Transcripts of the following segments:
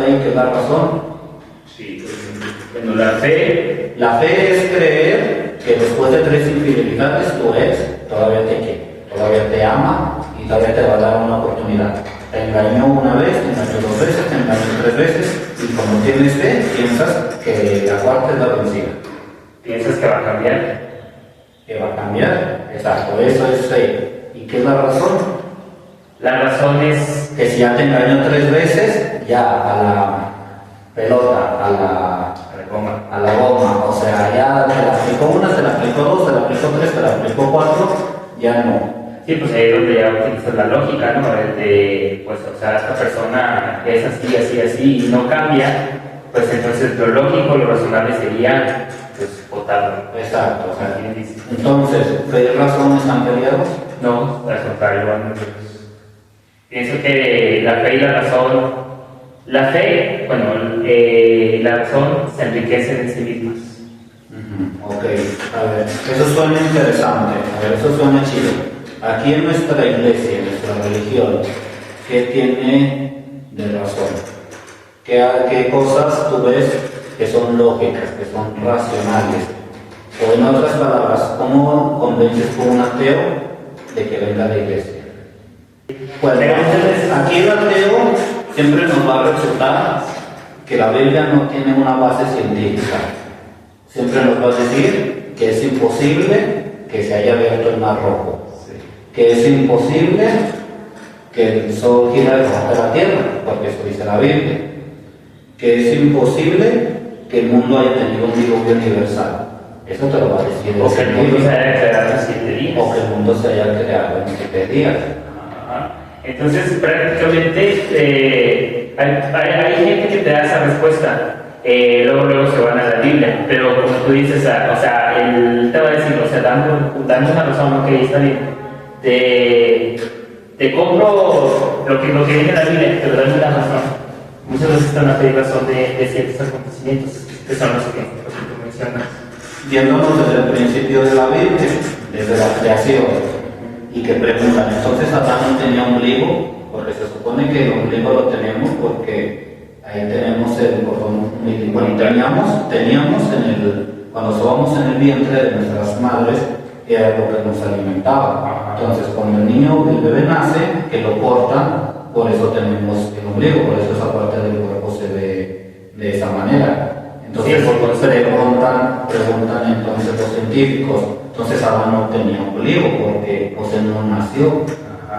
ahí que es la razón. Sí, bueno, la fe. La fe es creer que después de 3 infidelidades tu ex todavía te quiere, todavía te ama y todavía te va a dar una oportunidad. Te engañó una vez, te engañó 2 veces, te engañó 3 veces y como tienes fe, piensas que la cuarta es la vencida. ¿Piensas que va a cambiar? Que va a cambiar, exacto, eso es fe. ¿Y qué es la razón? La razón es Que si ya te engañó 3 veces, ya a la pelota, a la goma, o sea, ya te la aplicó 1, te la aplicó 2, te la aplicó 3, te la aplicó 4, ya no. sí, pues ahí es donde ya utilizas la lógica, ¿no? Pues, o sea, esta persona es así, así, así y no cambia, pues entonces lo lógico, lo razonable sería, pues, votarlo. Exacto, o sea, ¿Quién dice? entonces, ¿fe y razón están peleados? No, al contrario, van juntos. Pienso que la fe y la razón, la fe, bueno, la razón se enriquecen en sí mismas. Ok, a ver, eso suena interesante, a ver, eso suena chido. Aquí en nuestra iglesia, en nuestra religión, ¿qué tiene de razón? ¿Qué cosas tú ves que son lógicas, que son racionales? O en otras palabras, ¿cómo convences tú a un ateo de que venga a la iglesia? Bueno, entonces aquí el ateo siempre nos va a resultar que la Biblia no tiene una base científica. Siempre nos va a decir que es imposible que se haya abierto el mar rojo, que es imposible que el sol gire alrededor de la tierra, porque eso dice la Biblia, que es imposible que el mundo haya tenido un diluvio universal. Eso te lo va a decir el O que el mundo se haya creado en 7 días. O que el mundo se haya creado en 7 días. Entonces, prácticamente, hay gente que te da esa respuesta, luego se van a la Biblia, pero como tú dices, o sea, él te va a decir, o sea, dame una razón, ok, está bien, te compro lo que viene en la Biblia, pero dame una razón. Muchas veces están a pedir razón de ciertos acontecimientos, que son los que tú mencionas. Viéndonos desde el principio de la Biblia, desde la creación, y que preguntan, entonces Adán no tenía ombligo, porque se supone que el ombligo lo tenemos porque ahí tenemos el cordón umbilical. Bueno, teníamos cuando estábamos en el vientre de nuestras madres, era lo que nos alimentaba. Entonces, cuando el bebé nace, que lo cortan, por eso tenemos el ombligo, por eso esa parte del cuerpo se ve de esa manera. Entonces, sí, preguntan entonces los científicos, entonces Adán no tenía ombligo porque José no nació,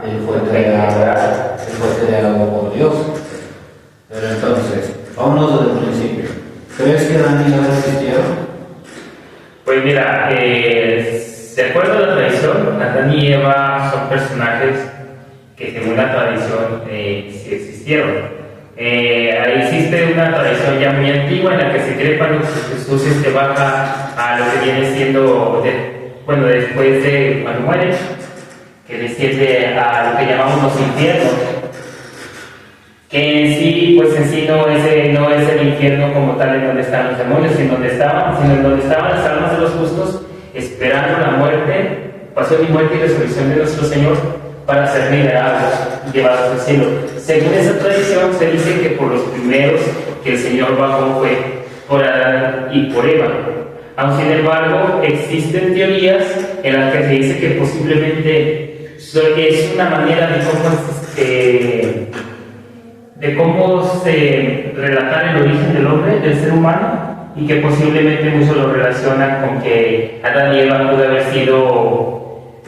él fue creado por Dios. Pero entonces, vámonos desde el principio. ¿Crees que Adán y Eva existieron? Pues mira, de acuerdo a la tradición, Adán y Eva son personajes que según la tradición sí existieron. Existe una tradición ya muy antigua en la que se cree cuando Jesús baja a lo que viene siendo, después de cuando muere, que desciende a lo que llamamos los infiernos, que en sí no es el infierno como tal en donde están los demonios, sino en donde estaban las almas de los justos esperando la muerte, pasión y muerte y resurrección de nuestro Señor para ser liberados y llevados al cielo. Según esa tradición se dice que por los primeros que el Señor bajó fue por Adán y por Eva. Aun sin embargo, existen teorías en las que se dice que posiblemente es una manera de cómo se relatar el origen del hombre, del ser humano, y que posiblemente muchos lo relacionan con que Adán y Eva pudo haber sido,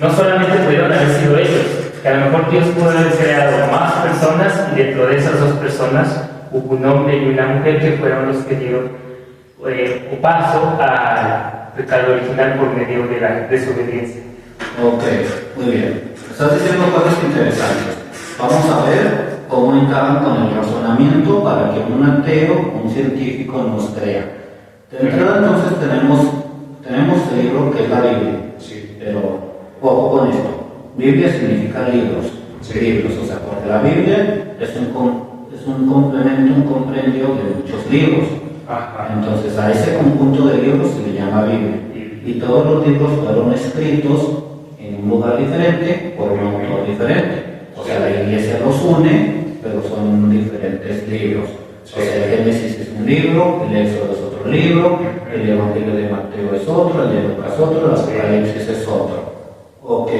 no solamente pudieron haber sido ellos, que a lo mejor Dios pudo haber creado más personas y dentro de esas 2 personas hubo un hombre y una mujer que fueron los que dieron paso al pecado original por medio de la desobediencia. Ok, muy bien. Estás diciendo cosas interesantes. Vamos a ver cómo encajan con el razonamiento para que un ateo, un científico nos crea. De entrada entonces tenemos el libro que es la Biblia, Sí. pero ojo con esto. Biblia significa libros, libros, o sea, porque la Biblia es un complemento, un compendio de muchos libros. Entonces a ese conjunto de libros se le llama Biblia. Y todos los libros fueron escritos en un lugar diferente por un autor diferente. O sea, la iglesia los une, pero son diferentes libros. O sea, el Génesis es un libro, el Éxodo es otro libro, el Evangelio de Mateo es otro, el de Lucas es otro, el Apocalipsis es otro. Ok.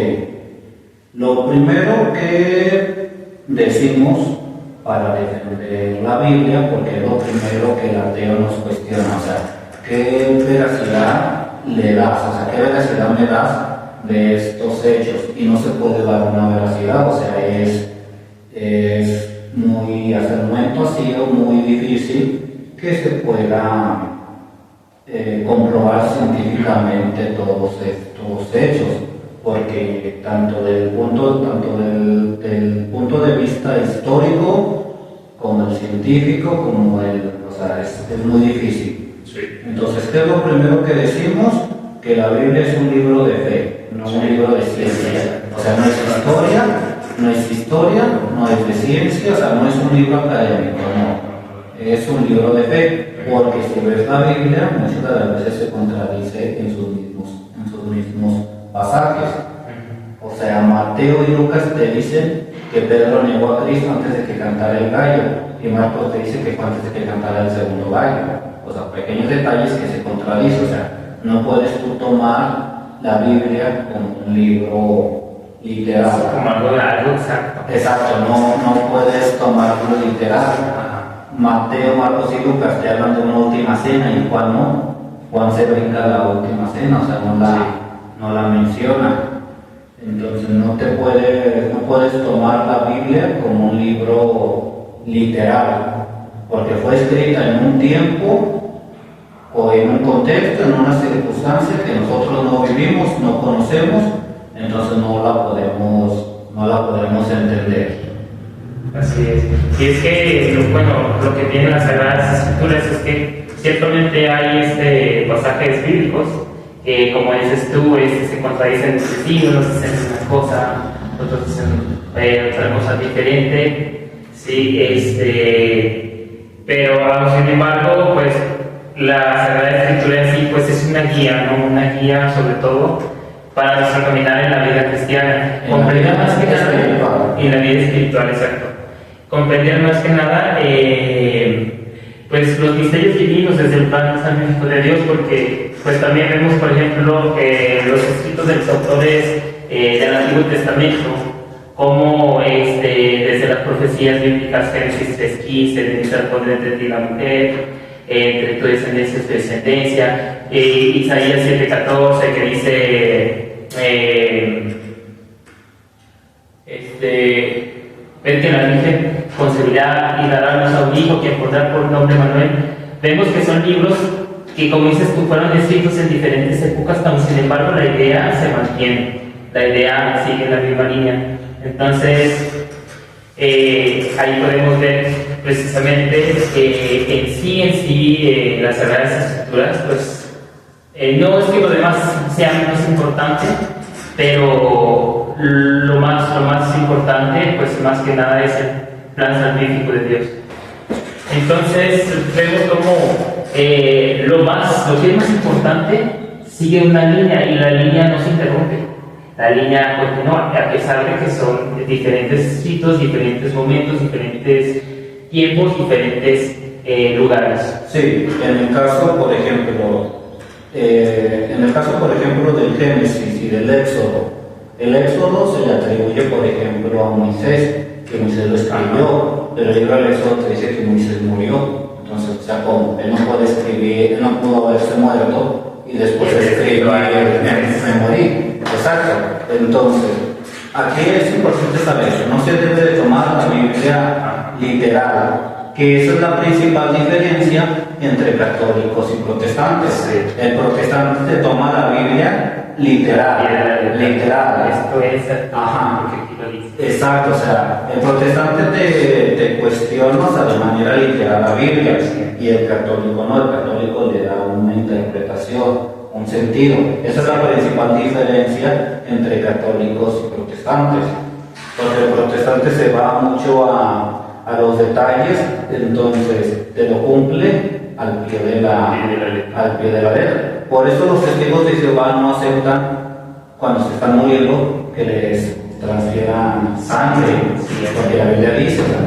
Lo primero que decimos para defender la Biblia, porque es lo primero que el ateo nos cuestiona, o sea, ¿qué veracidad le das? O sea, ¿qué veracidad me das de estos hechos? Y no se puede dar una veracidad, o sea, es muy, hasta el momento ha sido muy difícil que se pueda comprobar científicamente todos estos hechos, porque tanto del punto de vista histórico como el científico, como o sea, es muy difícil. Sí. Entonces, ¿qué es lo primero que decimos? Que la Biblia es un libro de fe, no un libro de ciencia. O sea, no es historia, no es de ciencia, o sea, no es un libro académico, no. Es un libro de fe, porque si ves la Biblia, muchas de las veces se contradice en sus mismos pasajes. O sea, Mateo y Lucas te dicen que Pedro negó a Cristo antes de que cantara el gallo, y Marcos te dice que fue antes de que cantara el segundo gallo. O sea, pequeños detalles que se contradicen. O sea, no puedes tú tomar la Biblia como un libro literal. Como algo exacto. Exacto, no puedes tomarlo literal. Mateo, Marcos y Lucas te hablan de una última cena y Juan no. Juan se brinca la última cena, o sea, no la menciona. Entonces no puedes tomar la Biblia como un libro literal, porque fue escrita en un tiempo o en un contexto, en una circunstancia que nosotros no vivimos, no conocemos, entonces no la podemos entender. Así es. Y es que, bueno, lo que tienen las Sagradas Escrituras es que ciertamente hay pasajes bíblicos que, como dices tú, se contradicen entre sí, unos dicen una cosa, otros dicen otra cosa diferente, sí, pero sin embargo, pues la Sagrada Escritura en sí, pues es una guía, ¿no? Una guía sobre todo para nuestro caminar en la vida cristiana, comprender más que nada, en la vida espiritual, exacto, comprender más que nada, pues los misterios divinos desde el plan salvífico de Dios, porque pues también vemos, por ejemplo, los escritos de los autores del Antiguo Testamento, como desde las profecías bíblicas, Génesis 3:15, de ser poder entre ti y la mujer, entre tu descendencia y tu descendencia, Isaías 7:14, que dice, ven que la Virgen concebirá y dará a luz a un hijo, quien pondrá por nombre Manuel. Vemos que son libros que, como dices tú, fueron escritos en diferentes épocas, pero sin embargo la idea se mantiene, la idea sigue la misma línea. Entonces, ahí podemos ver precisamente que en sí las Sagradas Escrituras, pues no es que lo demás sea menos importante, pero lo más importante, pues más que nada es el plan salvífico de Dios. Entonces vemos como lo que es más importante sigue una línea y la línea no se interrumpe. La línea continúa, a pesar de que son diferentes escritos, diferentes momentos, diferentes tiempos, diferentes lugares. Sí, en el caso, por ejemplo, del Génesis y del Éxodo, el Éxodo se le atribuye, por ejemplo, a Moisés, que Moisés lo escribió, pero el libro del Éxodo te dice que Moisés murió. Entonces, o sea, como él no puede escribir, él no pudo haberse muerto y después escribir me morí. Exacto. Entonces, aquí es importante saber que no se debe de tomar la Biblia literal, que esa es la principal diferencia entre católicos y protestantes. Sí. El protestante toma la Biblia literal. Esto es Ajá. porque aquí lo dice. Exacto, o sea, el protestante te cuestiona, o sea, de manera literal la Biblia, y el católico no, el católico le da una interpretación, un sentido. Esa es la principal diferencia entre católicos y protestantes, porque el protestante se va mucho a los detalles, entonces te lo cumple al pie de la letra. Por eso los testigos de Jehová no aceptan, cuando se están muriendo, que les transfieran sangre, porque la Biblia dice, o sea,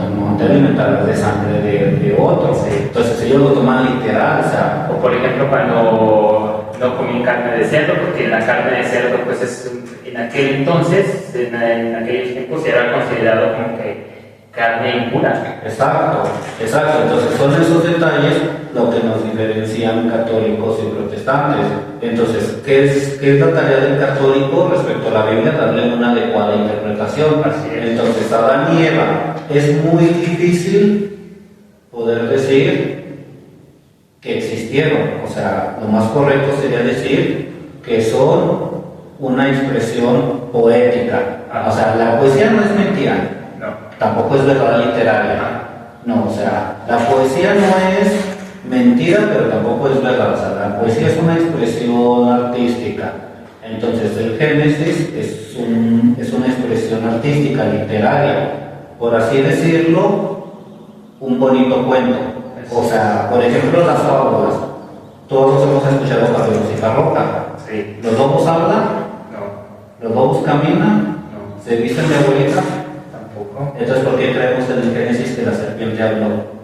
no te alimentarás de sangre de otro. Sí. Entonces ellos lo toman literal, o sea, O por ejemplo cuando no comí carne de cerdo, porque la carne de cerdo pues en aquel entonces, en aquellos tiempos era considerado como que carne impura. exacto, exacto. Entonces son esos detalles lo que nos diferencian católicos y protestantes. Entonces, ¿qué es la tarea del católico respecto a la Biblia? Darle una adecuada interpretación. Así es. Entonces, Adán y Eva, es muy difícil poder decir que existieron. O sea, lo más correcto sería decir que son una expresión poética. O sea, la poesía no es mentira. No. Tampoco es verdad literaria. No, o sea, la poesía no es mentira, pero tampoco es verdad. O sea, la poesía es una expresión artística. Entonces, el Génesis es una expresión artística, literaria. Por así decirlo, un bonito cuento. O sea, por ejemplo, las fábulas. Todos hemos escuchado Caperucita Roja. Sí. ¿Los lobos hablan? No. ¿Los lobos caminan? No. ¿Se visten de abuelita? Tampoco. Entonces, ¿por qué creemos en el Génesis que la serpiente habló?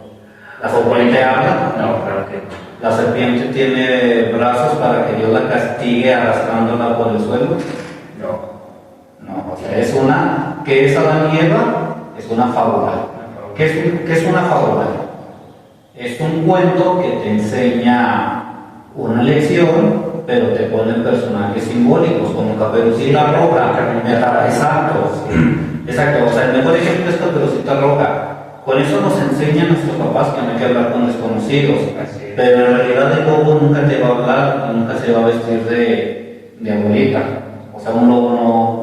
¿La serpiente habla? No, claro que no. ¿La serpiente tiene brazos para que Dios la castigue arrastrándola por el suelo? No. No, o sea, ¿qué es Adán y Eva? Es una fábula. ¿Qué es una fábula? Es un cuento que te enseña una lección, pero te ponen personajes simbólicos, como Caperucita Roja. Exacto, exacto. O sea, el mejor ejemplo es Caperucita Roja. Con eso nos enseñan nuestros papás que no hay que hablar con desconocidos. Pero en realidad el lobo nunca te va a hablar y nunca se va a vestir de abuelita. O sea, un lobo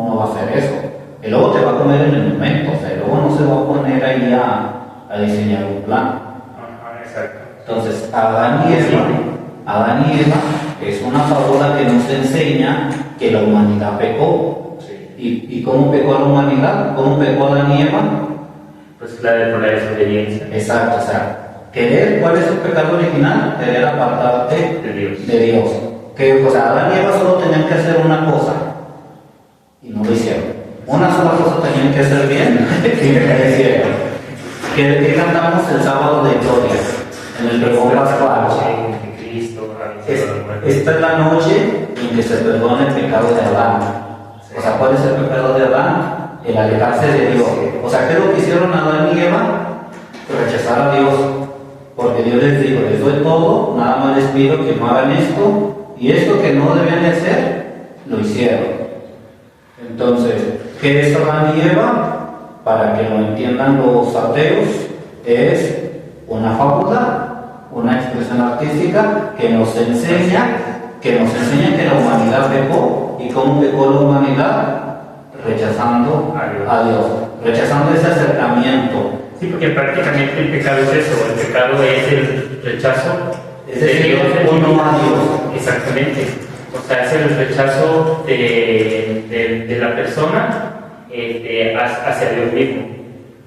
no va a hacer eso. El lobo te va a comer en el momento. O sea, el lobo no se va a poner ahí a diseñar un plan. Ajá, exacto. Entonces, Adán y Eva es una fábula que nos enseña que la humanidad pecó. Sí. ¿Y cómo pecó la humanidad? ¿Cómo pecó Adán y Eva? Pues por la desobediencia. Exacto, o sea, ¿cuál es el pecado original? Querer apartarte De Dios. de Dios. O sea, Adán y Eva solo tenían que hacer una cosa y no lo hicieron. Una sola cosa tenían que hacer bien y no lo hicieron. ¿Qué cantamos el sábado de gloria? En el pregón pascual. De Cristo. Esta es la noche en que se perdona el pecado de Adán. O sea, ¿cuál es el pecado de Adán? El alejarse de Dios. O sea, ¿qué es lo que hicieron Adán y Eva? Rechazar a Dios. Porque Dios les dijo, les doy todo, nada más les pido que no hagan esto, y esto que no debían de hacer, lo hicieron. Entonces, ¿qué es Adán y Eva? Para que lo entiendan los ateos, es una fábula, una expresión artística que nos enseña que la humanidad pecó. ¿Y cómo pecó la humanidad? Rechazando a Dios, rechazando ese acercamiento. Sí, porque prácticamente el pecado es eso, el pecado es el rechazo Es decir, uno a Dios. Exactamente. O sea, es el rechazo de la persona hacia Dios mismo.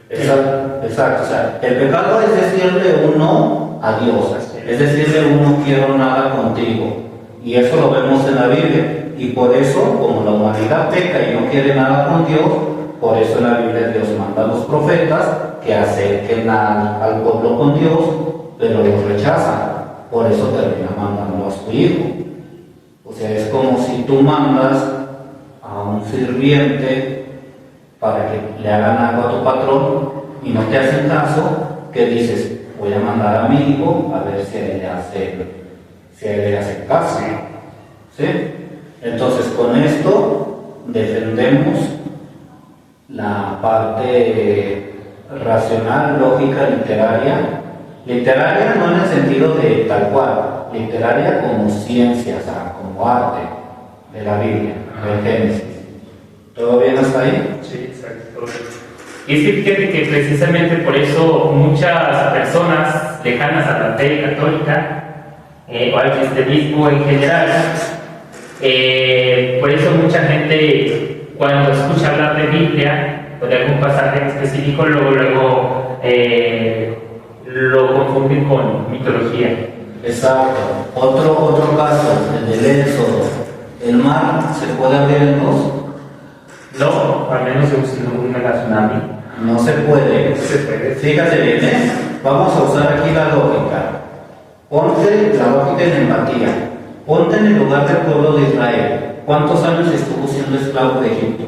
Exacto. O sea, el pecado es decirle un no a Dios, es decirle un no quiero nada contigo. Y eso lo vemos en la Biblia. Y por eso, como la humanidad peca y no quiere nada con Dios, por eso en la Biblia Dios manda a los profetas que acerquen al pueblo con Dios, pero los rechazan. Por eso termina mandando a su hijo. O sea, es como si tú mandas a un sirviente para que le hagan algo a tu patrón y no te hacen caso, que dices, voy a mandar a mi hijo a ver si a él le hace caso. ¿Sí? Entonces, con esto defendemos la parte racional, lógica, literaria. Literaria no en el sentido de tal cual, literaria como ciencia, o sea, como arte de la Biblia, del Génesis. ¿Todo bien hasta ahí? Sí, exacto. Y es que fíjate que precisamente por eso muchas personas lejanas a la fe católica o al cristianismo en general, por eso mucha gente cuando escucha hablar de Biblia o de algún pasaje en específico luego lo confunden con mitología. Exacto. Otro caso, el del Éxodo. ¿El mar se puede abrir en dos? No, al menos en un tsunami. No se puede. No se puede. Fíjate bien, ¿eh? Vamos a usar aquí la lógica. Ponte la lógica en empatía. Ponte en el lugar del pueblo de Israel. ¿Cuántos años estuvo siendo esclavo de Egipto?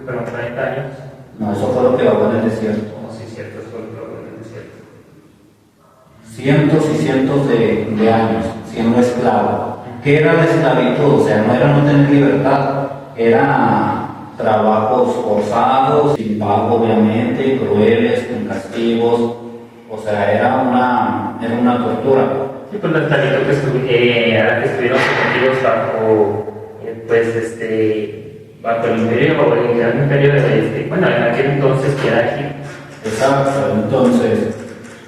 Pero 30 años. No, eso fue lo que bajó en el desierto. No, sí, cierto, eso fue lo que bajó en el desierto. Cientos y cientos de años siendo esclavo. ¿Qué era la esclavitud? O sea, no era no tener libertad, era trabajos forzados, sin pago obviamente, crueles, con castigos, o sea, era una tortura. Sí, pues la esclavitud a la que estuvieron sometidos bajo, bajo el imperio, o el gran imperio de bueno, en aquel entonces que era Egipto. Exacto, entonces,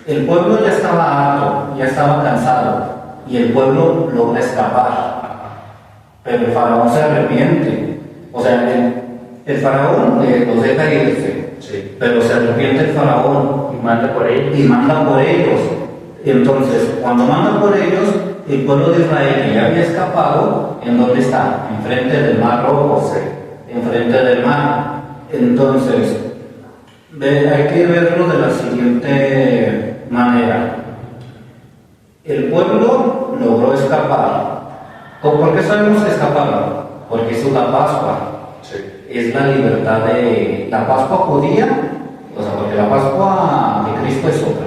el pueblo ya estaba harto, ya estaba cansado, y el pueblo logra escapar, pero el faraón se arrepiente, o sea, el faraón los deja irse, Sí. pero se arrepiente el faraón Y manda por ellos. y manda por ellos. Entonces, cuando manda por ellos, el pueblo de Israel que ya había escapado, ¿en dónde está? Enfrente del Mar Rojo, enfrente del mar. Entonces, hay que verlo de la siguiente manera. El pueblo logró escapar. ¿Por qué sabemos que escaparon? Porque eso es la Pascua. Sí. Es la libertad de la Pascua judía, o sea, porque la Pascua de Cristo es otra.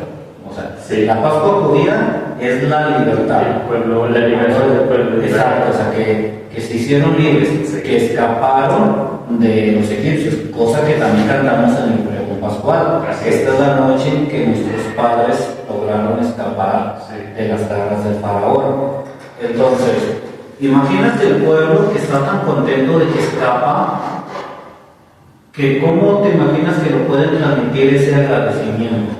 O sea, Sí. la Pascua judía es la libertad. El pueblo, la liberación del pueblo. Exacto, o sea, que se hicieron libres, Sí. que escaparon de los egipcios, cosa que también cantamos en el pregón pascual. Así Esta es. es la noche en que nuestros padres lograron escapar Sí. de las garras del faraón. Entonces, imagínate el pueblo que está tan contento de que escapa, que cómo te imaginas que lo pueden transmitir ese agradecimiento.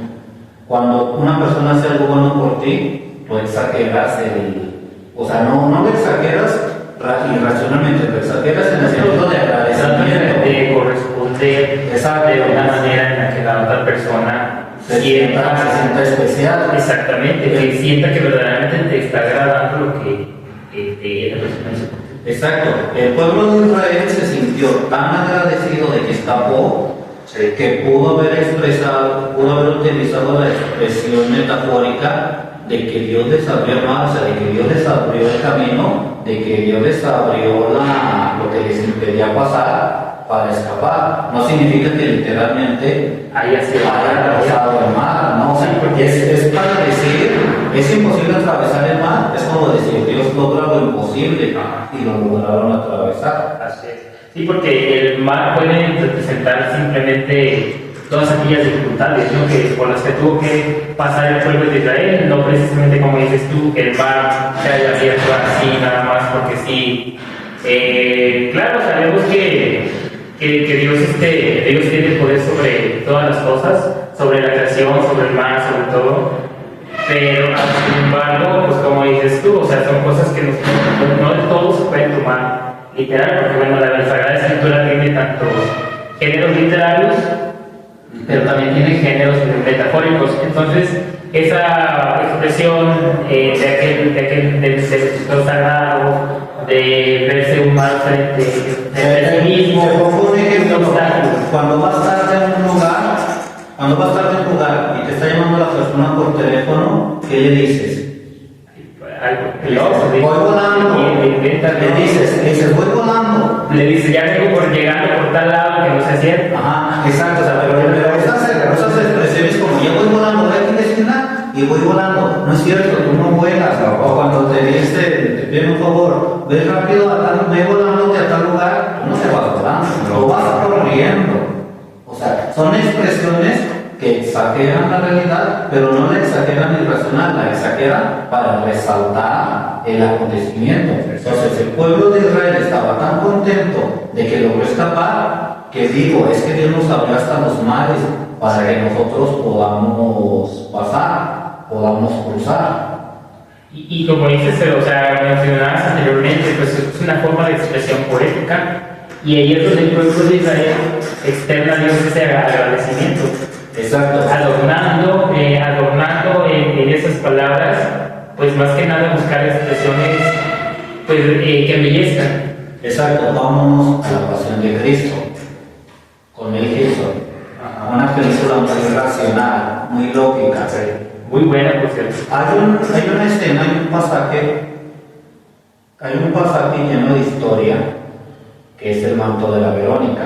Cuando una persona hace algo bueno por ti, tú exageras o sea, no lo exageras irracionalmente, lo exageras en el sentido de agradecimiento. De corresponder de una manera en la que la otra persona Se sienta especial. Exactamente, que sienta que verdaderamente te está agradando lo que la persona hizo. Exacto. El pueblo de Israel se sintió tan agradecido de que escapó, que pudo haber utilizado la expresión metafórica de que Dios les abrió el mar, o sea, de que Dios les abrió el camino, de que Dios les abrió lo que les impedía pasar para escapar. No significa que literalmente Haya cruzado el mar, ¿no? O sea, es para decir, es imposible atravesar el mar, es como decir, Dios logra lo imposible y lo lograron atravesar. Así es. Sí, porque el mar puede representar simplemente todas aquellas dificultades, ¿no? Que por las que tuvo que pasar el pueblo de Israel, no precisamente como dices tú, que el mar se haya abierto así nada más porque sí. Claro, sabemos que Dios tiene poder sobre todas las cosas, sobre la creación, sobre el mar, sobre todo, pero sin embargo, pues como dices tú, o sea, son cosas que no de todo se pueden tomar literal, porque bueno, la Sagrada Escritura tiene tantos géneros literarios, pero también tiene géneros metafóricos. Entonces, esa expresión del texto sagrado, de verse humano frente a sí mismo, Te pongo un ejemplo. un obstáculo. Cuando vas tarde en un lugar y te está llamando la persona por teléfono, ¿qué le dices? Voy volando. Le dices, voy volando. Le dice, ya vengo llegando por tal lado que no se cierto. Ajá, exacto, o sea, pero esas expresiones como ya voy volando, voy aquí de esquina y voy volando. No es cierto, tú no vuelas. O cuando te piden un favor, ve rápido, ve volándote a tal lugar, no te vas volando, lo vas corriendo. O sea, son expresiones que exageran la realidad, pero no la exageran irracional, la exageran para resaltar el acontecimiento. Entonces, el pueblo de Israel estaba tan contento de que logró escapar, que digo, es que Dios nos abrió hasta los mares para que nosotros podamos pasar, podamos cruzar. Y como dices, o sea, mencionabas anteriormente, pues es una forma de expresión poética, y ahí es donde el pueblo de Israel externa a Dios ese agradecimiento. Exacto. Adornando en esas palabras, pues más que nada buscar expresiones pues, que embellezcan. Exacto, vámonos a la pasión de Cristo. Con Él que hizo Muy buena, por cierto. Hay una escena, hay un pasaje lleno de historia, que es el manto de la Verónica.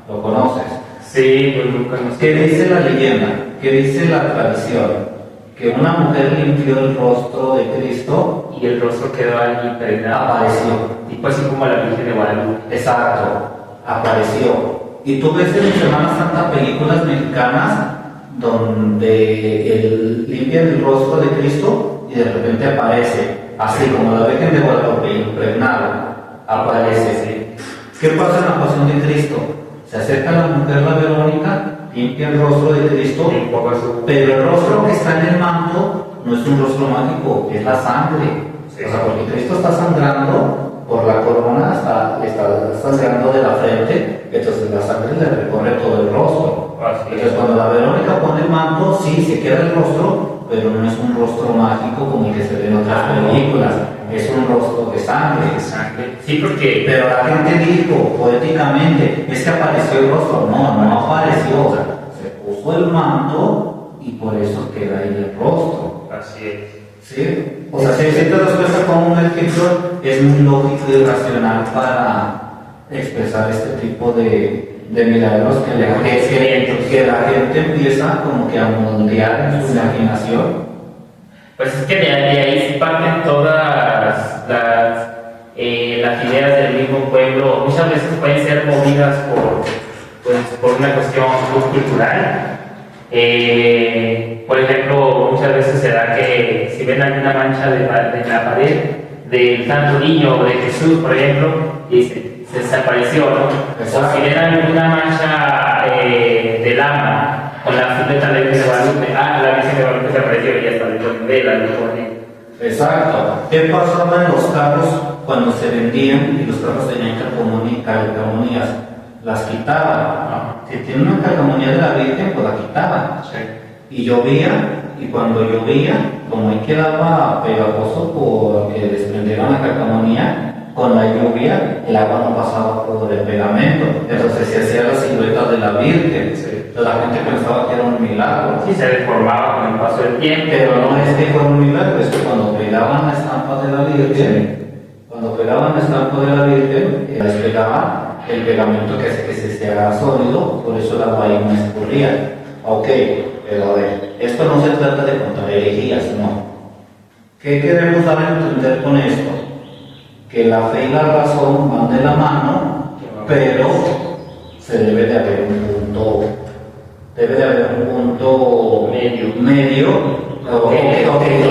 ¿Lo conoces? Sí, pues nunca nos... ¿Qué dice la leyenda? ¿Qué dice la tradición? Que una mujer limpió el rostro de Cristo Y el rostro quedó allí impregnado. apareció. Tipo así como la Virgen de Guadalupe. Exacto, apareció. Y tú ves en Semana Santa películas mexicanas donde limpian el rostro de Cristo y de repente aparece, así como la Virgen de Guadalupe, impregnada, aparece. Sí. ¿Qué pasa en la pasión de Cristo? Se acerca la mujer, la Verónica, limpia el rostro de Cristo, Un poco su... pero el rostro que está en el manto no es un rostro mágico, es la sangre. Sí. O sea, porque Cristo está sangrando por la corona, está sangrando de la frente, entonces la sangre le recorre todo el rostro. Así Entonces es. cuando la Verónica pone el manto, sí, se queda el rostro, pero no es un rostro mágico como el que se ve en otras películas, es un rostro de sangre. Sí, porque... Pero la gente dijo poéticamente, es que apareció el rostro. No apareció, o sea, se puso el manto y por eso queda ahí el rostro. Así es. ¿Sí? O sea, si te das cuenta como un escritor es muy lógico y racional para expresar este tipo de milagros que la gente empieza como que a moldear en su imaginación. Pues es que de ahí sí parten todas las ideas del mismo pueblo. Muchas veces pueden ser movidas por una cuestión cultural. Por ejemplo, muchas veces se da que si ven alguna mancha de la pared del Santo Niño o de Jesús, por ejemplo, dice, se desapareció, ¿no? O si ven alguna mancha de lama con la silueta de la Virgen de Guadalupe, la Virgen de Guadalupe se apareció y ya está, le ponen vela, le ponen... Exacto. ¿Qué pasaba en los carros cuando se vendían y los carros tenían calcamonías? Las quitaban. Si tiene una calcamonía de la Virgen, pues la quitaban. Sí. Y llovía, y cuando llovía, como ahí quedaba pegajoso porque desprendieron la calcamonía, con la lluvia el agua no pasaba por el pegamento, entonces se hacía la silueta de la Virgen. Sí. Entonces la gente pensaba que era un milagro. Sí, se deformaba con el paso del tiempo. Pero no es que fuera un milagro, es que cuando pegaban la estampa de la Virgen, les pegaban el pegamento que hace que se haga sólido, por eso el agua ahí no escurría. Ok, pero a ver, esto no se trata de contar herejías, no. ¿Qué queremos dar a entender con esto? Que la fe y la razón van de la mano, pero se debe de haber un punto medio.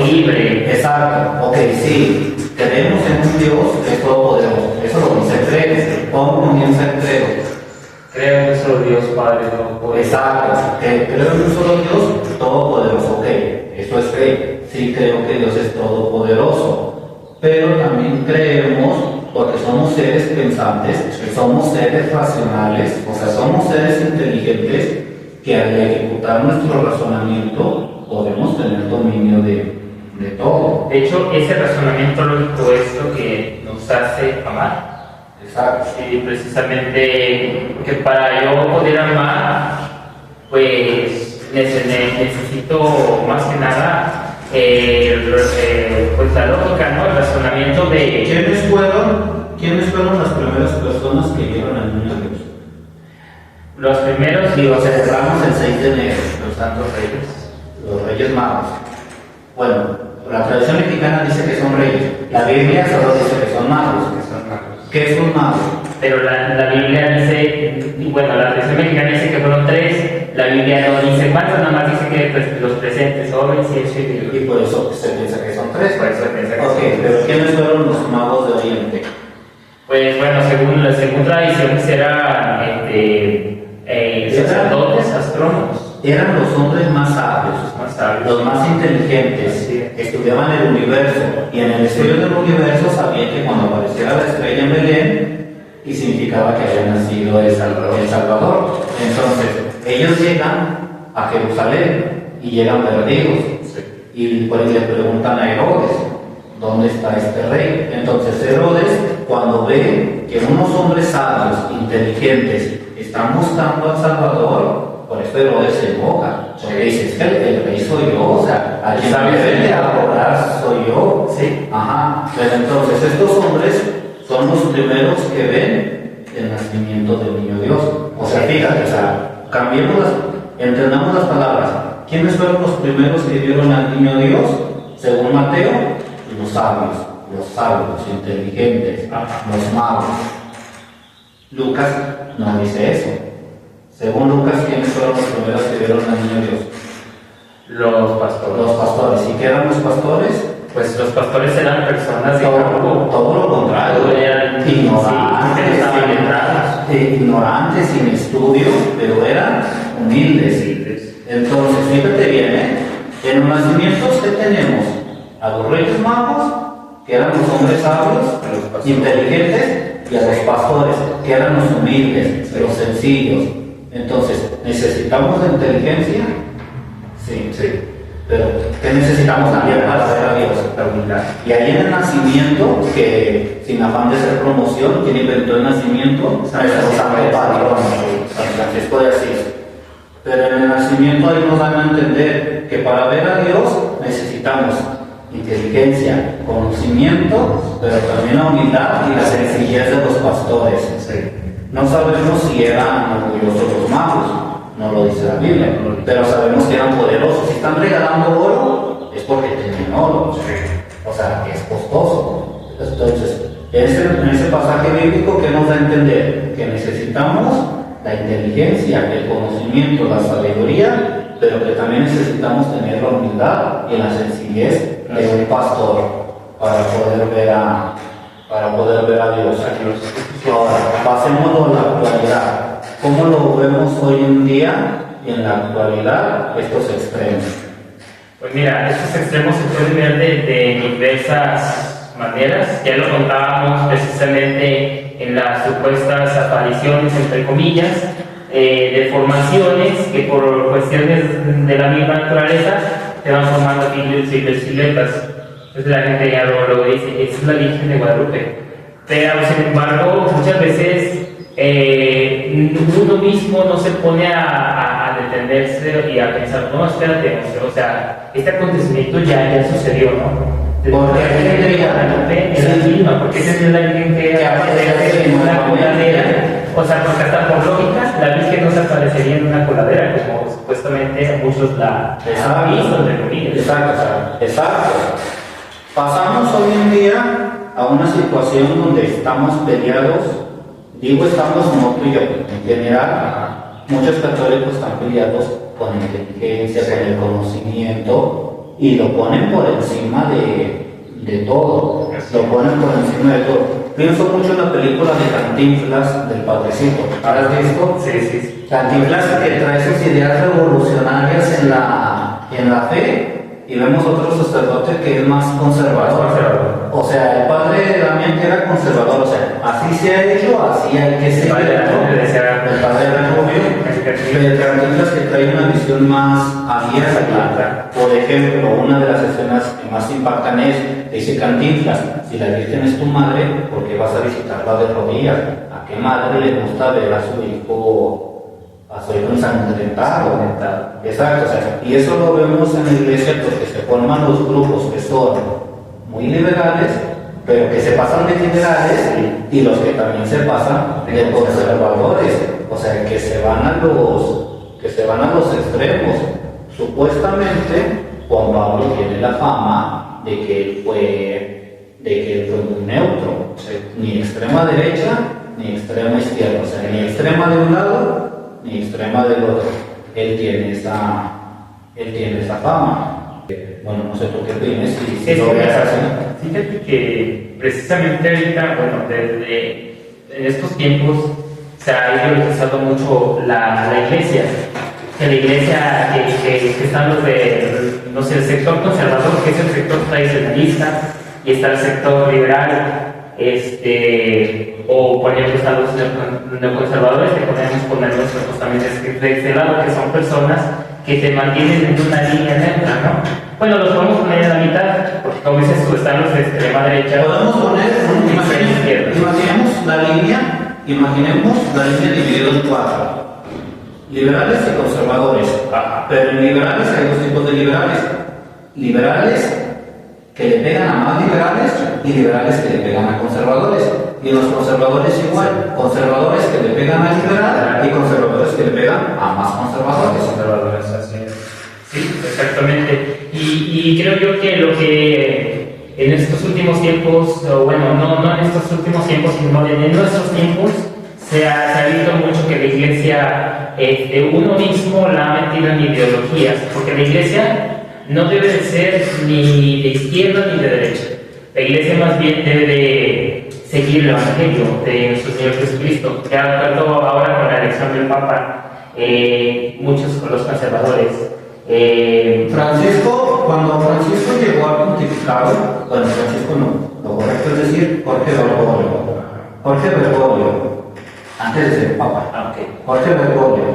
Libre. Exacto, ok, sí, creemos en un Dios que es todopoderoso, eso lo dice el credo. ¿Cómo comienza el credo? Creo en un solo Dios, Padre Todopoderoso. Exacto, creo en un solo Dios todopoderoso, ok, eso es fe, sí creo que Dios es todopoderoso, pero también creemos, porque somos seres pensantes, somos seres racionales, o sea, somos seres inteligentes que al ejecutar nuestro razonamiento podemos tener dominio de todo. De hecho, ese razonamiento lógico es lo que nos hace amar. Exacto. Sí, precisamente, porque para yo poder amar, pues necesito más que nada pues la lógica, ¿no? El razonamiento de... ¿Quiénes fueron las primeras personas que vieron al niño Jesús? Los primeros... Y lo celebramos el 6 de enero, los Santos Reyes, los Reyes Magos. Bueno, la tradición mexicana dice que son reyes, la Biblia solo dice que son magos. ¿Qué son magos? Pero la Biblia dice, bueno, la tradición mexicana dice que fueron 3, la Biblia no dice cuántos, nada más dice que pues, los presentes, hombres y Y por eso se piensa que son 3. Por eso se piensa que ok, son 3. pero ¿quiénes fueron los magos de Oriente? Pues bueno, según tradición eran sacerdotes, astrónomos. Eran los hombres más sabios, los más inteligentes, que estudiaban el universo, y en el estudio del universo sabían que cuando apareciera la estrella en Belén, y significaba que había nacido el Salvador. Entonces, ellos llegan a Jerusalén y llegan perdidos, y pues le preguntan a Herodes, ¿dónde está este rey? Entonces Herodes, cuando ve que unos hombres sabios, inteligentes, están buscando al Salvador, por esto Herodes se enoja. Porque dice, es que el rey soy yo, o sea, al que ¿Sabes? debe de adorar soy yo. Sí. Ajá. Pero entonces estos hombres son los primeros que ven el nacimiento del niño Dios. O sea, fíjate, o sea, entendamos las palabras. ¿Quiénes fueron los primeros que vieron al niño Dios? Según Mateo, los sabios, los inteligentes, los magos. Lucas no dice eso. Según Lucas, ¿quiénes fueron los primeros que vieron al niño Dios? Los pastores. Los pastores. ¿Y qué eran los pastores? Pues los pastores eran personas de campo. Todo lo contrario. Todo eran ignorantes, sin estudio, pero eran humildes. Entonces, fíjate bien, en los nacimientos que tenemos a los reyes magos, que eran los hombres sabios, inteligentes, y a los pastores, que eran los humildes, los sencillos. Entonces, ¿necesitamos la inteligencia? Sí. Pero, ¿qué necesitamos también para ver a Dios? La humildad. Y ahí en el nacimiento, que sin afán de ser promoción, quien inventó el nacimiento, San Patrón, San Francisco de Asís. Pero en el nacimiento ahí nos dan a entender que para ver a Dios necesitamos inteligencia, conocimiento, pero también la humildad y la sencillez de los pastores. No sabemos si eran orgullosos los magos, no lo dice la Biblia, pero sabemos que eran poderosos. Si están regalando oro, es porque tienen oro, o sea, que es costoso. Entonces, en ese pasaje bíblico, ¿qué nos da a entender? Que necesitamos la inteligencia, el conocimiento, la sabiduría, pero que también necesitamos tener la humildad y la sencillez de un pastor para poder ver a Dios. Ahora, pasémoslo a la actualidad. ¿Cómo lo vemos hoy en día en la actualidad estos extremos? Pues mira, estos extremos se pueden ver de diversas maneras. Ya lo contábamos precisamente en las supuestas apariciones, entre comillas, de formaciones que por cuestiones de la misma naturaleza se van formando siluetas. Entonces la gente ya lo dice, esa es la Virgen de Guadalupe. Pero sin embargo, muchas veces uno mismo no se pone a detenerse y a pensar, no, espérate, o sea, este acontecimiento ya sucedió, ¿no? Porque la Virgen de Guadalupe es la misma, porque esa es la Virgen que aparece en una coladera. O sea, porque hasta por lógica, la Virgen no se aparecería en una coladera, como supuestamente muchos la han visto, entre comillas. Exacto. Pasamos hoy en día a una situación donde estamos peleados. Digo estamos, no tú y yo, en general, muchos católicos están peleados con la inteligencia, con el conocimiento, y lo ponen por encima de todo, lo ponen por encima de todo. Pienso mucho en la película de Cantinflas, del Padrecito. ¿Has visto? Sí. Cantinflas, que trae sus ideas revolucionarias en la fe, y vemos otro sacerdote que es más conservador. O sea, el padre Damián que era conservador, o sea, así se ha hecho, así hay que ser. El padre era rubio, pero Cantinflas que trae una visión más abierta. Por ejemplo, una de las escenas que más impactan es, dice Cantinflas, si la Virgen es tu madre, ¿por qué vas a visitarla de rodillas? ¿A qué madre le gusta ver a su hijo ensangrentado? Exacto, o sea, y eso lo vemos en la iglesia porque se forman los grupos que son muy liberales, pero que se pasan de liberales, y los que también se pasan de conservadores, o sea, que se van a los extremos. Supuestamente Juan Pablo tiene la fama de que él fue muy neutro, o sea, ni extrema derecha ni extrema izquierda, o sea, ni extrema de un lado ni extrema del otro. Él tiene esa fama. Bueno, no sé tú qué opinas, si lo veas así. Fíjate que precisamente ahorita, en estos tiempos se ha ideologizado mucho la iglesia. Que la iglesia que están los el sector conservador, que es el sector tradicionalista, y está el sector liberal. O por ejemplo están los neoconservadores, que podemos ponerlos justamente de este lado, que son personas que se mantienen en una línea neutra, ¿no? Bueno, los podemos poner en la mitad, porque como dices tú, están los de extrema derecha. Podemos poner, imaginemos la línea dividida en 4. liberales y conservadores. Pero en liberales hay dos tipos de liberales. Liberales que le pegan a más liberales y liberales que le pegan a conservadores. Y los conservadores igual, conservadores que le pegan a liberal y conservadores que le pegan a más conservadores. Conservadores, así es. Sí, exactamente. Y creo yo que lo que en estos últimos tiempos, o bueno, no en estos últimos tiempos, sino en nuestros tiempos, se ha visto mucho que la iglesia, uno mismo la ha metido en ideologías, porque la iglesia no debe de ser ni de izquierda ni de derecha. La iglesia más bien debe de seguir el evangelio de nuestro Señor Jesucristo. Ya acuerdo ahora con la elección del Papa, muchos con los conservadores. Cuando Francisco llegó al pontificado, bueno, Francisco no, lo correcto es decir Jorge Bergoglio. Jorge Bergoglio, antes de ser Papa. Okay. Jorge Bergoglio,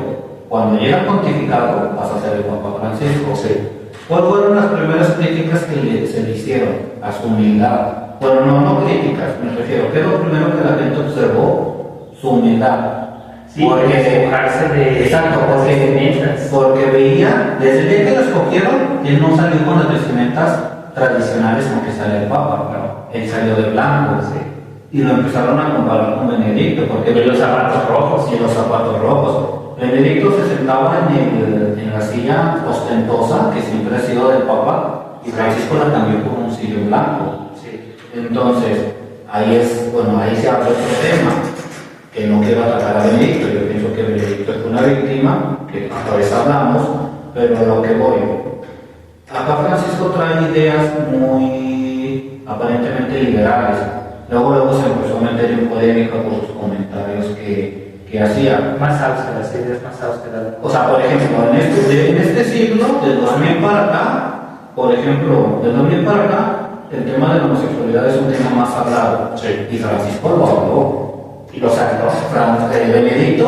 cuando llega al pontificado, pasa a ser el Papa Francisco. Sí. ¿Cuáles fueron las primeras críticas que se le hicieron a su humildad? Bueno, no críticas, me refiero. ¿Qué es lo primero que la gente observó? Su humildad. Sí, porque despojarse de exacto, las vestimentas. porque veía, desde el día que lo escogieron, él no salió con las vestimentas tradicionales con que sale el Papa, No. Él salió de blanco, Sí. y lo empezaron a comparar con Benedicto, porque Y los zapatos rojos. y los zapatos rojos. Benedicto se sentaba en la silla ostentosa que siempre ha sido del Papa, y Francisco la cambió por un sillón blanco. Sí. Entonces, ahí se abre otro tema, que no quiero atacar a Benedicto. Yo pienso que Benedicto es una víctima, que a veces hablamos, pero a lo que voy. Acá Francisco trae ideas muy aparentemente liberales. Luego se empezó a meter en polémica por sus comentarios que hacía. Más austeras, ideas más austeras. O sea, por ejemplo, en este siglo, del 2000 para acá, por ejemplo, del 2000 para acá, el tema de la homosexualidad es un tema más hablado. Sí. Y Francisco lo habló. Y lo sacó. Benedicto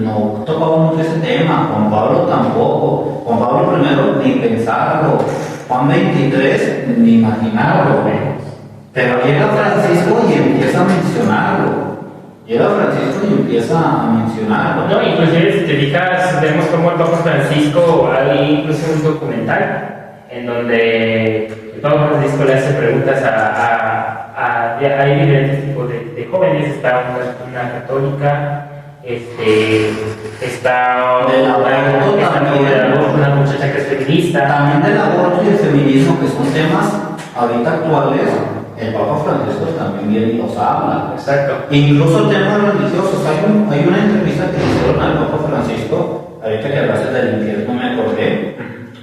no tocaba mucho ese tema, Juan Pablo tampoco. Juan Pablo primero ni pensarlo, Juan 23 ni imaginarlo. Pero llega Francisco y empieza a mencionarlo. No, inclusive si te fijas, vemos como el Papa Francisco, hay incluso un documental en donde el Papa Francisco le hace preguntas hay diferentes tipos de jóvenes. Está una católica, está una muchacha que es feminista. También del aborto y el feminismo, que son temas ahorita actuales, el Papa Francisco también viene y los habla. Exacto. Incluso temas religiosos. Hay una entrevista que le hicieron al Papa Francisco, ahorita que hablaste del infierno me acordé.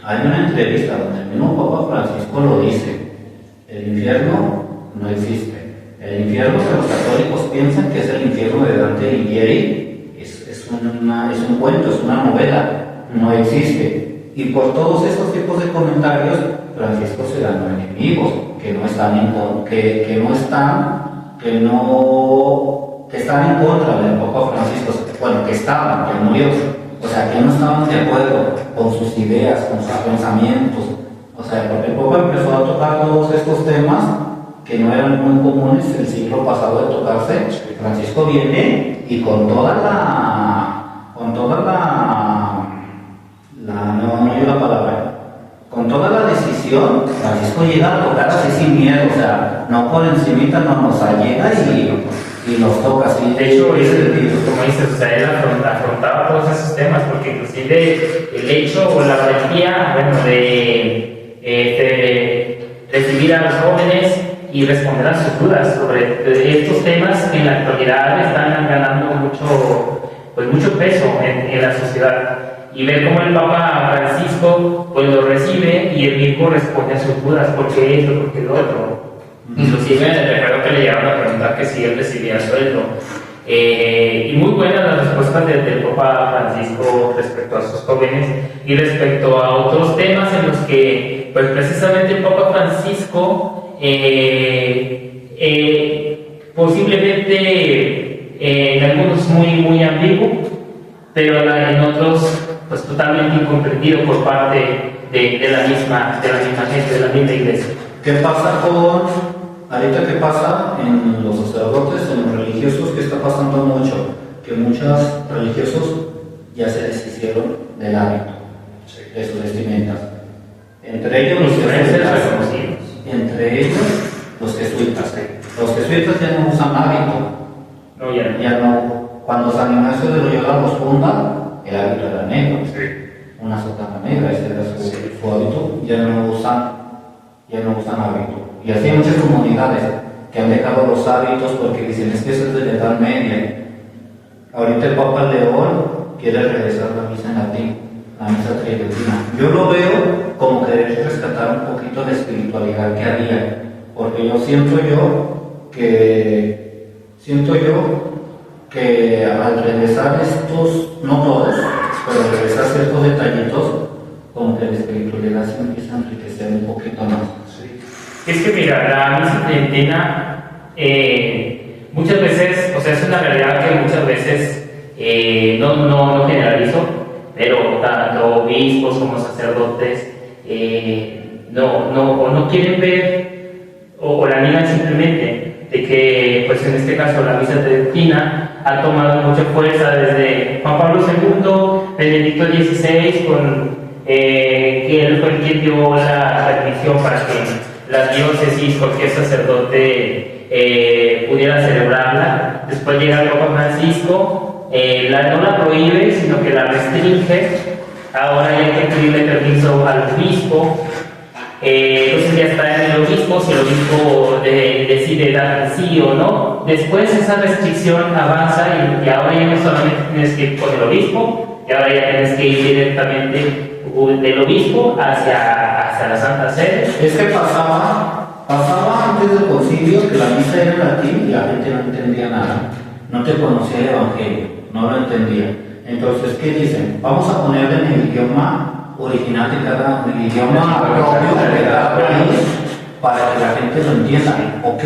Hay una entrevista donde el mismo Papa Francisco lo dice: el infierno no existe. El infierno que los católicos piensan que es el infierno de Dante Alighieri es un cuento, es una novela, no existe. Y por todos esos tipos de comentarios, Francisco se ganó enemigos que están en contra del Papa Francisco, bueno, que estaban, que murió, o sea, que no estaban de acuerdo con sus ideas, con sus pensamientos. O sea, porque el Papa empezó a tocar todos estos temas que no eran muy comunes el siglo pasado de tocarse. Francisco viene y con toda la decisión, Francisco llega a tocar así sin miedo, o sea, no por encimita, no, o sea, llega y los toca así. De hecho, como dices, o sea, él afrontaba todos esos temas, porque inclusive el hecho o la valentía, bueno, de recibir a los jóvenes y responder a sus dudas sobre estos temas que en la actualidad están ganando mucho peso en la sociedad. Y ver cómo el Papa Francisco pues lo recibe y él mismo responde a sus dudas: ¿por qué esto? ¿por qué lo otro? Inclusive recuerdo que le llegaron a preguntar que si él recibía sueldo. Y muy buenas las respuestas del Papa Francisco respecto a sus jóvenes y respecto a otros temas en los que pues precisamente el Papa Francisco posiblemente en algunos muy ambiguo, pero en otros pues totalmente incomprendido por parte de la misma gente, de la misma iglesia. ¿Qué pasa qué pasa en los sacerdotes, en los religiosos? Que está pasando mucho, que muchos religiosos ya se deshicieron del hábito, de sus vestimentas. Entre ellos Los los diferentes jesuitas. reconocidos. Entre ellos los jesuitas. Los jesuitas ya no usan hábito. No, ya no. Ya no. Cuando San Ignacio de Loyola los funda, el hábito era negro. Una sotana negra, ese era su hábito. Ya no usan hábito. Y así hay muchas comunidades que han dejado los hábitos porque dicen es que eso es de la Edad Media. Ahorita el Papa León quiere regresar la misa en latín, la misa tridentina. Yo lo veo como querer rescatar un poquito la espiritualidad que había, porque yo siento que al regresar estos, no todos, pero al regresar ciertos detallitos, como que la espiritualidad se empieza a enriquecer un poquito más. Es que mira, la misa tridentina muchas veces, o sea, es una realidad que muchas veces no generalizo, pero tanto obispos como sacerdotes no quieren ver o la niegan simplemente de que, pues en este caso, la misa tridentina ha tomado mucha fuerza desde Juan Pablo II, Benedicto XVI, que él fue el que dio la permisión para que las diócesis, cualquier sacerdote pudiera celebrarla. Después llega el Papa Francisco, no la prohíbe, sino que la restringe. Ahora hay que pedirle permiso al obispo. Entonces ya está en el obispo, si el obispo decide dar sí o no. Después esa restricción avanza y ahora ya no solamente tienes que ir con el obispo, y ahora ya tienes que ir directamente del obispo hacia la Santa Sede. Es que pasaba antes del concilio que la misa era en latín y la gente no entendía nada, no te conocía el evangelio, no lo entendía. Entonces, ¿qué dicen? Vamos a ponerle en el idioma original de cada idioma propio de cada país para que la gente lo entienda. Ok,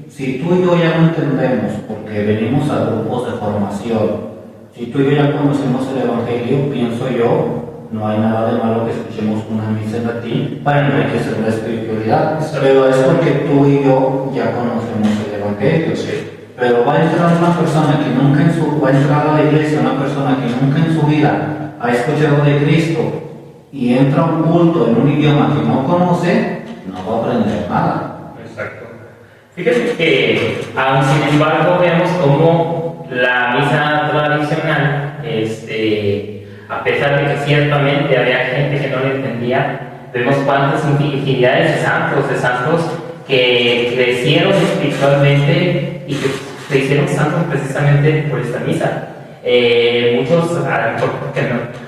si tú y yo ya no entendemos porque venimos a grupos de formación, si tú y yo ya conocemos el evangelio, pienso yo, no hay nada de malo que escuchemos una misa en latín para enriquecer la espiritualidad, pero es porque tú y yo ya conocemos el evangelio. Pero va a entrar una persona que nunca va a entrar a la iglesia, una persona que nunca en su vida ha escuchado de Cristo y entra a un culto en un idioma que no conoce, no va a aprender nada. Exacto. Fíjate que, aun sin embargo, vemos cómo la misa tradicional, a pesar de que ciertamente había gente que no lo entendía, vemos cuántas infinidades de santos que crecieron espiritualmente y que se hicieron santos precisamente por esta misa. Muchos, porque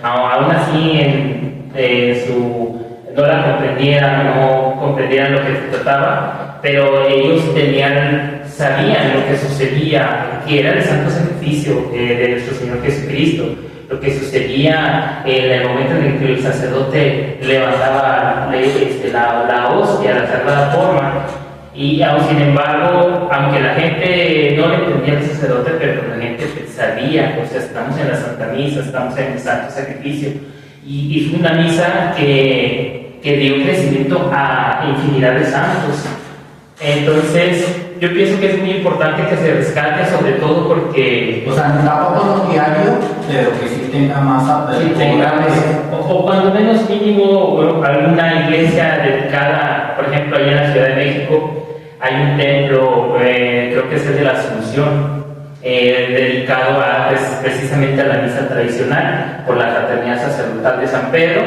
aún así no la comprendieran, no comprendieran lo que se trataba, pero ellos sabían lo que sucedía, que era el santo sacrificio de nuestro Señor Jesucristo, lo que sucedía en el momento en el que el sacerdote levantaba la hostia, la sagrada forma. Y aún sin embargo, aunque la gente no le entendía al sacerdote, pero la gente sabía, o sea, estamos en la Santa Misa, estamos en el Santo Sacrificio. Y fue una misa que dio crecimiento a infinidad de santos. Entonces, yo pienso que es muy importante que se rescate, sobre todo porque... O sea, tampoco no diario, pero que sí tenga más apertura. O cuando menos mínimo, bueno, alguna iglesia dedicada, por ejemplo, allá en la Ciudad de México, hay un templo, creo que es el de la Asunción, dedicado precisamente a la misa tradicional por la Fraternidad Sacerdotal de San Pedro,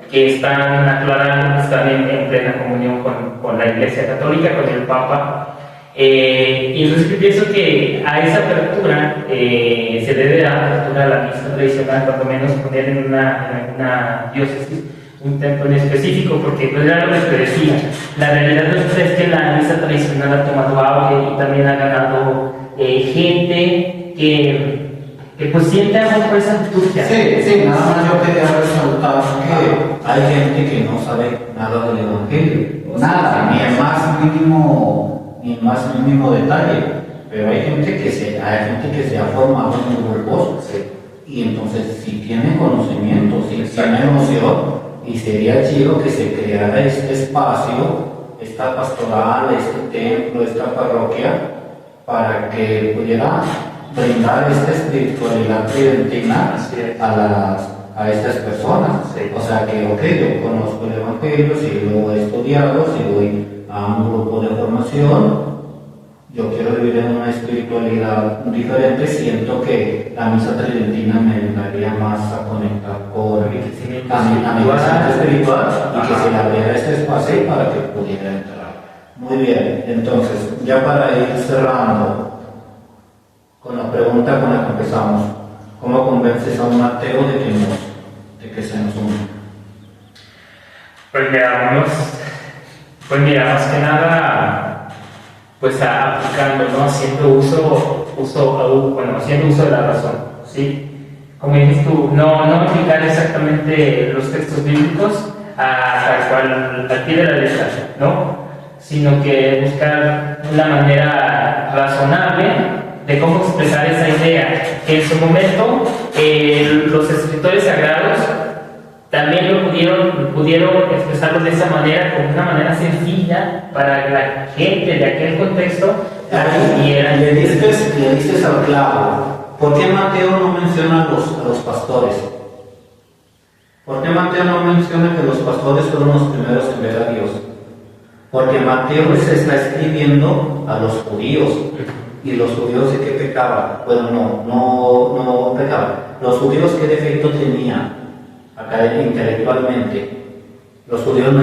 que están aclarando que están en plena comunión con la Iglesia Católica, con el Papa. Y entonces yo pienso que a esa apertura se debe dar apertura a la misa tradicional, cuando menos poner en una diócesis un templo en específico, porque pues era lo que te decía, la realidad es que la misa tradicional ha tomado auge y también ha ganado gente que pues siente amor por esa liturgia. Sí, nada más yo quería resaltar que hay gente que no sabe nada del Evangelio, nada, ni el más mínimo detalle, pero hay gente que se ha formado en grupos y entonces si tiene conocimiento, si tiene emoción, y sería chido que se creara este espacio, esta pastoral, este templo, esta parroquia, para que pudiera brindar esta espiritualidad tridentina Así es. a estas personas. Sí. O sea que, ok, yo conozco el Evangelio, si lo he estudiado, si voy a un grupo de formación, yo quiero vivir en una espiritualidad diferente, siento que la misa tridentina me ayudaría más a conectar con a mi crecimiento espiritual y que se le abriera este espacio para que pudiera entrar. Muy bien, entonces, ya para ir cerrando con la pregunta con la que empezamos, ¿cómo convences a un ateo de que se nos une? Pues mira, más que nada, pues aplicando, ¿no? Haciendo uso de la razón, ¿sí? Como dices tú, no aplicar exactamente los textos bíblicos tal cual, al pie de la letra, ¿no? Sino que buscar una manera razonable de cómo expresar esa idea, que en su momento los escritores sagrados también lo pudieron expresarlo de esa manera, con una manera sencilla, para que la gente de aquel contexto viera. Le dices al clavo. ¿Por qué Mateo no menciona a los pastores? ¿Por qué Mateo no menciona que los pastores fueron los primeros en ver a Dios? Porque Mateo se está escribiendo a los judíos. ¿Y los judíos de qué pecaban? Bueno, no pecaban. Los judíos, ¿qué defecto tenían? Acá intelectualmente. Los judíos no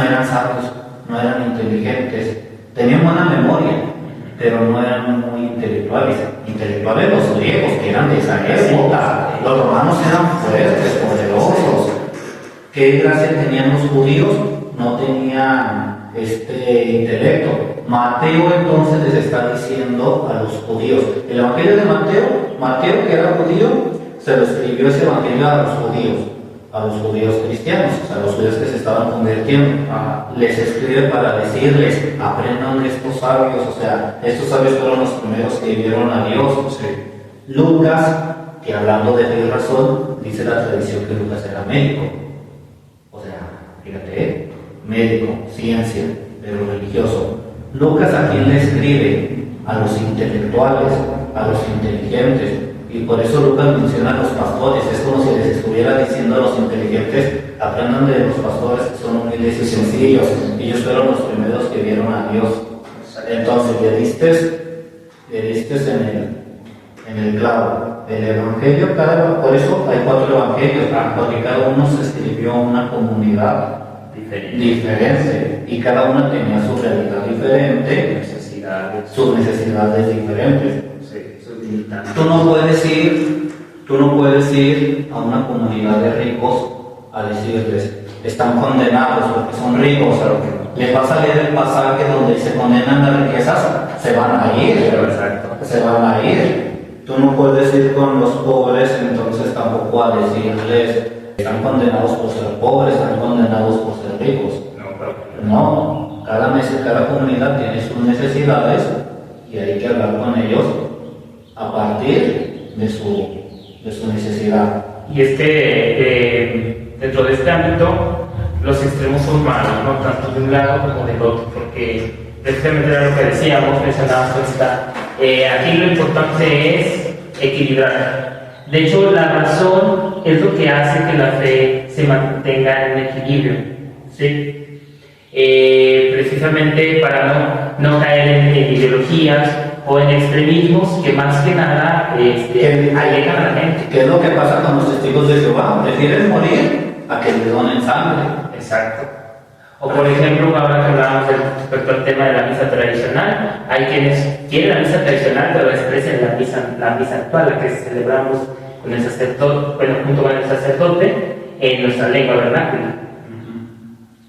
eran sabios, no eran inteligentes. Tenían buena memoria, pero no eran muy intelectuales. Intelectuales los griegos, que eran de esa época. Los romanos eran fuertes, poderosos. ¿Qué gracia tenían los judíos? No tenían intelecto. Mateo entonces les está diciendo a los judíos. El evangelio de Mateo que era judío, se lo escribió ese evangelio a los judíos cristianos, a los judíos que se estaban convirtiendo. Les escribe para decirles, aprendan de estos sabios, o sea, estos sabios fueron los primeros que vieron a Dios. Lucas, que hablando de fe y razón, dice la tradición que Lucas era médico. O sea, fíjate, médico, ciencia, pero religioso. Lucas a quien le escribe, a los intelectuales, a los inteligentes, y por eso Lucas menciona a los pastores. Es como si les estuviera diciendo a los inteligentes, aprendan de los pastores que son humildes y sencillos. Ellos fueron los primeros que vieron a Dios. Entonces le diste en el clavo. El evangelio, por eso hay 4 evangelios, porque cada uno se escribió en una comunidad diferente y cada una tenía su realidad diferente, sus necesidades diferentes. Tú no puedes ir a una comunidad de ricos a decirles, están condenados porque son ricos. Les vas a leer el pasaje donde se condenan las riquezas, se van a ir. Se van a ir. Tú no puedes ir con los pobres, entonces tampoco a decirles, están condenados por ser pobres, están condenados por ser ricos. No, cada comunidad tiene sus necesidades y hay que hablar con ellos a partir de su necesidad. Y es que dentro de este ámbito los extremos son malos, ¿no? Tanto de un lado como del otro, porque precisamente era lo que decíamos, mencionábamos ahorita. Aquí lo importante es equilibrar. De hecho, la razón es lo que hace que la fe se mantenga en equilibrio, ¿sí? Precisamente para no caer en ideologías o en extremismos que más que nada alejan a la gente. ¿Qué es lo que pasa con los testigos de Jehová? Prefieren morir a que le donen sangre. Exacto. O por ejemplo, ahora que hablábamos respecto al tema de la misa tradicional, hay quienes quieren la misa tradicional pero desprecian la misa actual, la que celebramos con el sacerdote, junto con el sacerdote en nuestra lengua vernácula.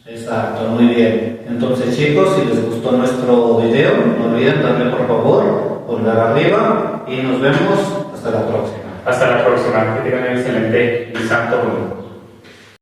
Exacto, muy bien. Entonces, chicos, si les gustó nuestro video, no olviden darle por favor pulgar arriba y nos vemos hasta la próxima. Hasta la próxima, que tengan un excelente y santo domingo.